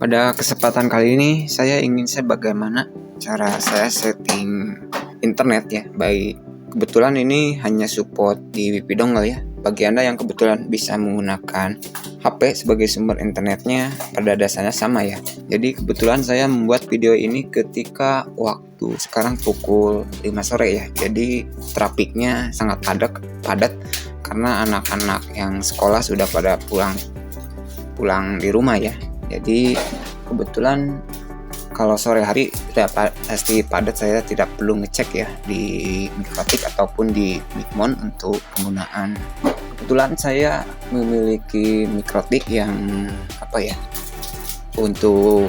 Pada kesempatan kali ini saya ingin share bagaimana cara saya setting internet ya. Baik, kebetulan ini hanya support di WiFi dongle ya. Bagi Anda yang kebetulan bisa menggunakan HP sebagai sumber internetnya, pada dasarnya sama ya. Jadi kebetulan saya membuat video ini ketika waktu sekarang pukul 5 sore ya. Jadi trafiknya sangat padat karena anak-anak yang sekolah sudah pada pulang di rumah ya. Jadi kebetulan kalau sore hari pasti padat, saya tidak perlu ngecek ya di Mikrotik ataupun di Mikmon untuk penggunaan. Kebetulan saya memiliki Mikrotik yang untuk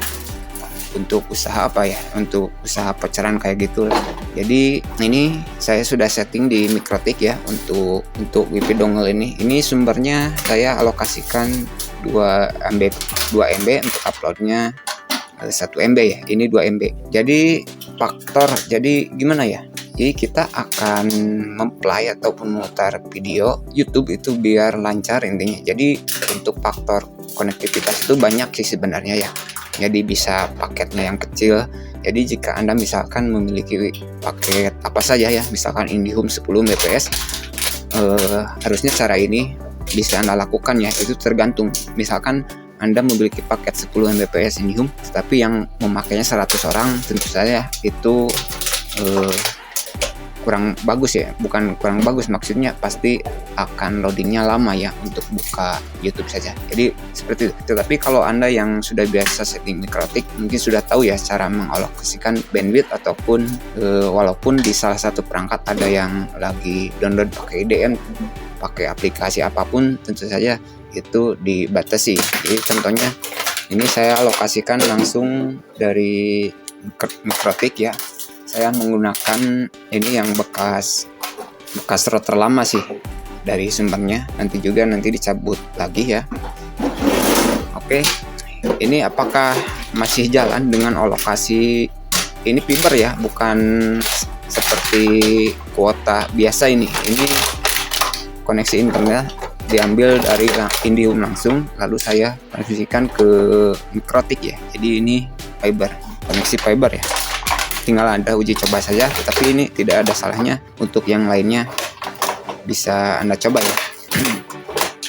usaha untuk usaha pacaran kayak gitu lah. Jadi ini saya sudah setting di Mikrotik ya untuk WiFi dongle ini. Ini sumbernya saya alokasikan 2 MB untuk uploadnya 1 MB ya. Ini 2 MB. Jadi jadi gimana ya? Jadi kita akan memplay ataupun memutar video YouTube itu biar lancar intinya. Jadi untuk faktor konektivitas itu banyak sih sebenarnya ya. Jadi bisa paketnya yang kecil. Jadi jika Anda misalkan memiliki paket apa saja ya, misalkan IndiHome 10 Mbps, harusnya cara ini bisa Anda lakukan ya. Itu tergantung. Misalkan Anda memiliki paket 10 Mbps IndiHome, tapi yang memakainya 100 orang, tentu saja itu kurang bagus ya. Bukan kurang bagus, maksudnya pasti akan loadingnya lama ya untuk buka YouTube saja. Jadi seperti itu. Tapi kalau Anda yang sudah biasa setting Mikrotik, mungkin sudah tahu ya cara mengalokasikan bandwidth ataupun walaupun di salah satu perangkat ada yang lagi download pakai IDN, pakai aplikasi apapun, tentu saja itu dibatasi. Jadi contohnya ini saya alokasikan langsung dari Mikrotik ya. Saya menggunakan ini yang bekas router lama sih dari sumbernya. Nanti dicabut lagi ya. Oke. Ini apakah masih jalan dengan alokasi ini fiber ya, bukan seperti kuota biasa ini. Ini koneksi internet diambil dari IndiHome langsung, lalu saya transmisikan ke Mikrotik ya. Jadi ini fiber, koneksi fiber ya. Tinggal Anda uji coba saja, tapi ini tidak ada salahnya. Untuk yang lainnya bisa Anda coba ya.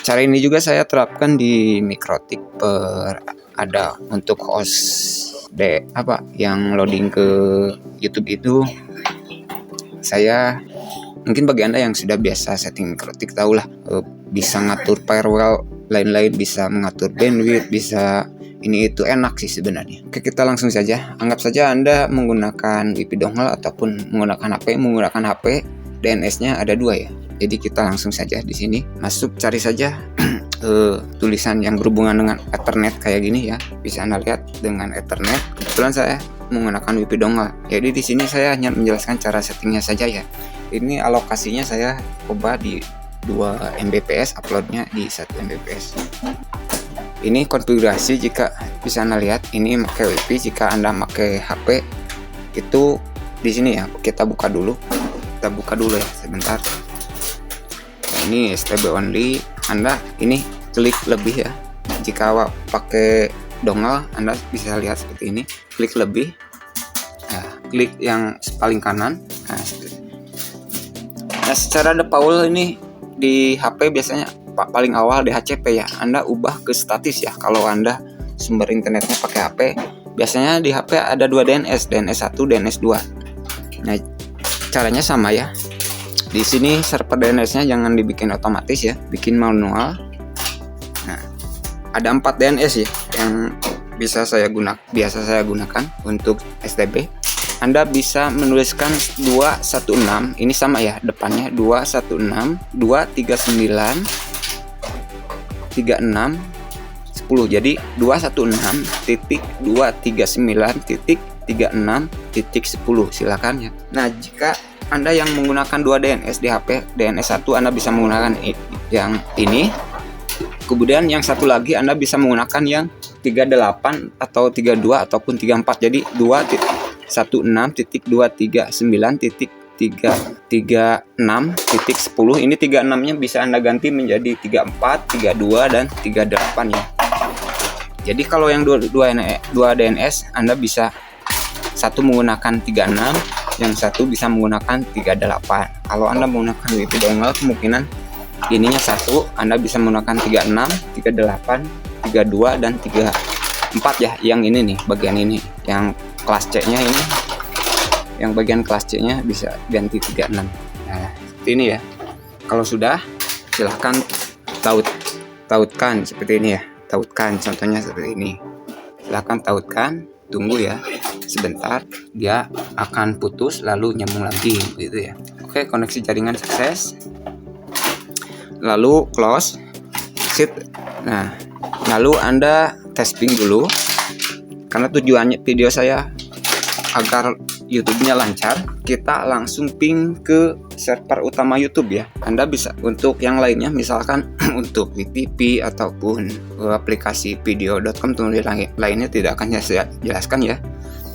Cara ini juga saya terapkan di Mikrotik ada untuk host yang loading ke YouTube itu. Saya mungkin bagi Anda yang sudah biasa setting Mikrotik tahulah, bisa ngatur firewall, lain-lain, bisa mengatur bandwidth, bisa ini itu enak sih sebenarnya. Oke, kita langsung saja. Anggap saja Anda menggunakan WiFi dongle ataupun menggunakan HP DNS-nya ada 2 ya. Jadi kita langsung saja di sini masuk, cari saja tulisan yang berhubungan dengan Ethernet kayak gini ya. Bisa Anda lihat dengan Ethernet. Kebetulan saya menggunakan WiFi dongle. Jadi di sini saya hanya menjelaskan cara settingnya saja ya. Ini alokasinya saya coba di 2 Mbps, uploadnya di 1 Mbps. Ini konfigurasi, jika bisa Anda lihat ini pakai WiFi. Jika Anda pakai HP itu di sini ya. Kita buka dulu ya sebentar. Nah, ini STB only. Anda ini klik lebih ya. Jika pakai dongle Anda bisa lihat seperti ini. Klik lebih. Nah, klik yang paling kanan. Nah, secara default ini di HP biasanya paling awal DHCP ya. Anda ubah ke statis ya. Kalau Anda sumber internetnya pakai HP, biasanya di HP ada 2 DNS, DNS 1, DNS 2. Nah, caranya sama ya. Di sini server DNS-nya jangan dibikin otomatis ya, bikin manual. Nah, ada 4 DNS ya yang biasa saya gunakan untuk STB. Anda bisa menuliskan 216, ini sama ya, depannya 216 239 36 10. Jadi 216.239.36.10 silakan ya. Nah, jika Anda yang menggunakan 2 DNS di HP, DNS 1 Anda bisa menggunakan yang ini. Kemudian yang satu lagi Anda bisa menggunakan yang 38 atau 32 ataupun 34. Jadi 216.239.336.10. Ini 36-nya bisa Anda ganti menjadi 34, 32 dan 38 ya. Jadi kalau yang dua DNS Anda bisa satu menggunakan 36, yang satu bisa menggunakan 38. Kalau Anda menggunakan WiFi dongle, kemungkinan ininya satu, Anda bisa menggunakan 36, 38, 32 dan 34 ya. Yang ini nih, bagian ini, yang kelas C-nya ini, yang bagian kelas C-nya bisa ganti 36. Nah, seperti ini ya. Kalau sudah, silahkan tautkan seperti ini ya. Tautkan, contohnya seperti ini. Silahkan tautkan, tunggu ya sebentar, dia akan putus lalu nyambung lagi gitu ya. Oke, koneksi jaringan sukses. Lalu close, exit. Nah, lalu Anda testing dulu, karena tujuannya video saya agar YouTube-nya lancar. Kita langsung ping ke server utama YouTube ya. Anda bisa untuk yang lainnya, misalkan untuk VTP ataupun aplikasi video.com lainnya tidak akan saya jelaskan ya.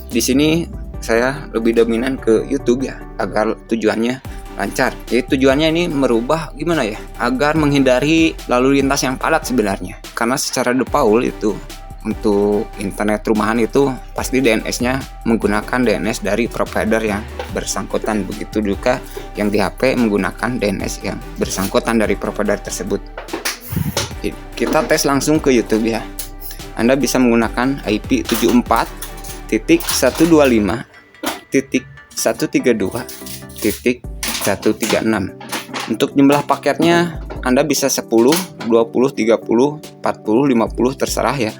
Di sini saya lebih dominan ke YouTube ya, agar tujuannya lancar. Jadi tujuannya ini merubah gimana ya, agar menghindari lalu lintas yang padat sebenarnya. Karena secara default itu untuk internet rumahan itu pasti DNS-nya menggunakan DNS dari provider yang bersangkutan. Begitu juga yang di HP menggunakan DNS yang bersangkutan dari provider tersebut. Kita tes langsung ke YouTube ya. Anda bisa menggunakan IP 74.122.132.136. Untuk jumlah paketnya Anda bisa 10, 20, 30, 40, 50 terserah ya.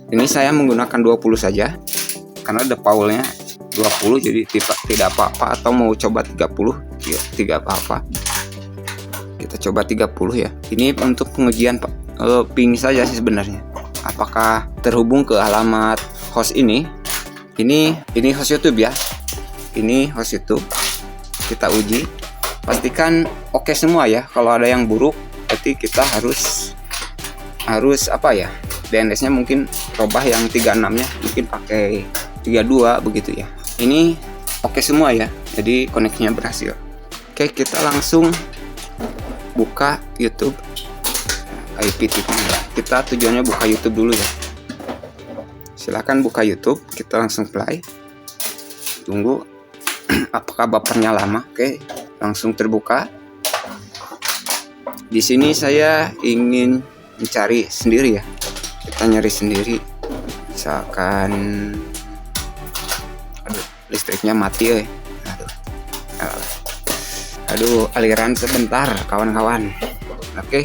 Ini saya menggunakan 20 saja karena defaultnya 20, jadi tidak apa-apa. Atau mau coba 30 ya, tidak apa-apa. Kita coba 30 ya. Ini untuk pengujian ping saja sih sebenarnya. Apakah terhubung ke alamat host ini? Ini host YouTube ya. Ini host YouTube. Kita uji. Pastikan oke semua ya. Kalau ada yang buruk, berarti kita harus apa ya? DNS-nya mungkin robah, yang 36-nya mungkin pakai 32 begitu ya. Ini oke semua ya. Jadi koneksinya berhasil. Oke, kita langsung buka YouTube. Kita tujuannya buka YouTube dulu ya. Silahkan buka YouTube. Kita langsung play. Tunggu apakah bapernya lama. Oke, langsung terbuka. Di sini saya ingin mencari sendiri ya. Kita nyari sendiri. Misalkan listriknya mati ya. Aduh, aliran sebentar kawan-kawan. Oke.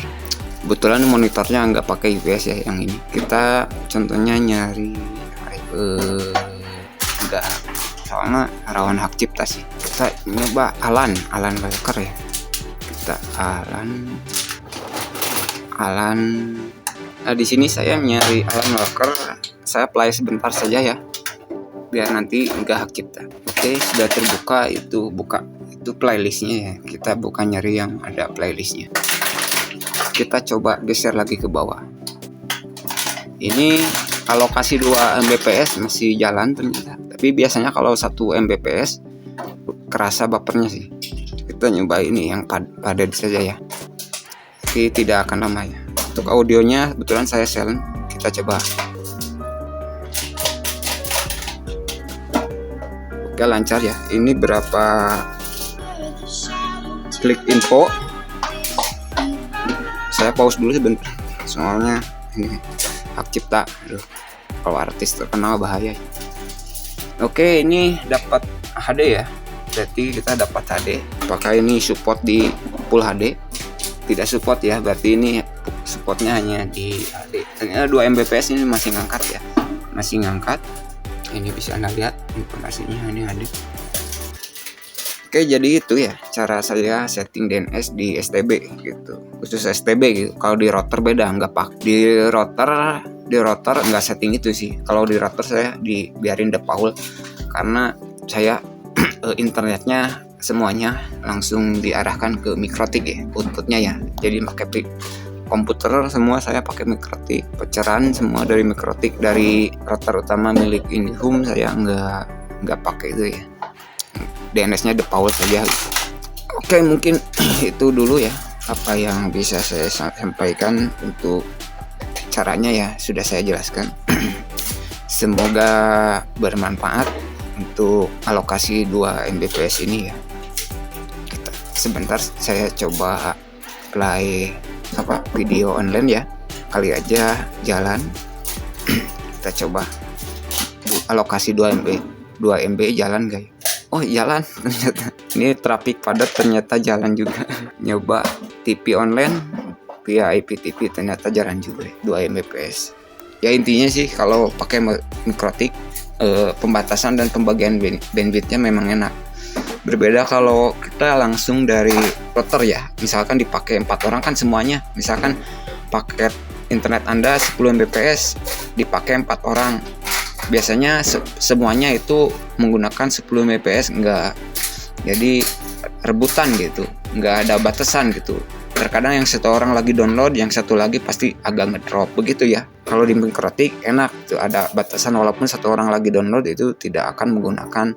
Kebetulan monitornya nggak pakai UPS ya yang ini. Kita contohnya nyari enggak, soalnya rawan hak cipta sih. Kita nyoba Alan Walker ya. Kita Alan. Nah, di sini saya nyari Alan Walker. Saya play sebentar saja ya, biar nanti enggak hak cipta. Oke, sudah terbuka. Itu playlistnya ya. Kita bukan nyari yang ada playlistnya. Kita coba geser lagi ke bawah. Ini alokasi 2 Mbps masih jalan ternyata. Tapi biasanya kalau 1 Mbps kerasa bapernya sih. Kita nyoba ini yang padat saja ya. Tapi tidak akan lama ya. Untuk audionya kebetulan saya silent. Kita coba. Oke, lancar ya. Ini berapa klik info. Saya pause dulu sebentar, soalnya ini hak cipta. Aduh, kalau artis terkenal bahaya. Oke, ini dapat HD ya, berarti kita dapat HD. Apakah ini support di full HD? Tidak support ya, berarti ini supportnya hanya di HD. Ternyata 2 Mbps ini masih ngangkat ya, masih ngangkat. Ini bisa Anda lihat informasinya, ini HD. Oke, jadi itu ya cara saya setting DNS di STB gitu, khusus STB gitu. Kalau di router beda, nggak pak. Di router nggak setting itu sih. Kalau di router saya dibiarin default karena saya internetnya semuanya langsung diarahkan ke Mikrotik ya, outputnya ya. Jadi pakai komputer semua saya pakai Mikrotik, pencerahan semua dari Mikrotik. Dari router utama milik IndiHome saya nggak pakai itu ya. DNS-nya default saja. Oke, mungkin itu dulu ya apa yang bisa saya sampaikan untuk caranya ya sudah saya jelaskan. Semoga bermanfaat untuk alokasi 2 Mbps ini ya. Sebentar saya coba play video online ya, kali aja jalan. Kita coba alokasi 2 MB jalan guys. Oh jalan ternyata. Ini traffic padat ternyata jalan juga. Nyoba TV online via IPTV ternyata jalan juga 2 Mbps. Ya intinya sih kalau pakai Mikrotik pembatasan dan pembagian bandwidthnya memang enak. Berbeda kalau kita langsung dari router ya. Misalkan dipakai 4 orang kan semuanya. Misalkan paket internet Anda 10 Mbps dipakai 4 orang. Biasanya semuanya itu menggunakan 10 Mbps enggak. Jadi rebutan gitu. Enggak ada batasan gitu. Terkadang yang satu orang lagi download, yang satu lagi pasti agak ngedrop begitu ya. Kalau di Mikrotik enak tuh ada batasan, walaupun satu orang lagi download itu tidak akan menggunakan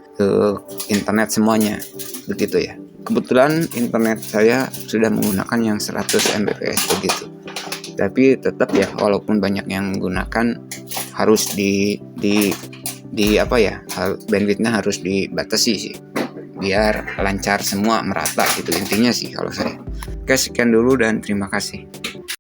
internet semuanya begitu ya. Kebetulan internet saya sudah menggunakan yang 100 Mbps begitu. Tapi tetap ya walaupun banyak yang menggunakan harus bandwidthnya harus dibatasi sih biar lancar semua merata gitu intinya sih kalau saya. Oke, sekian dulu dan terima kasih.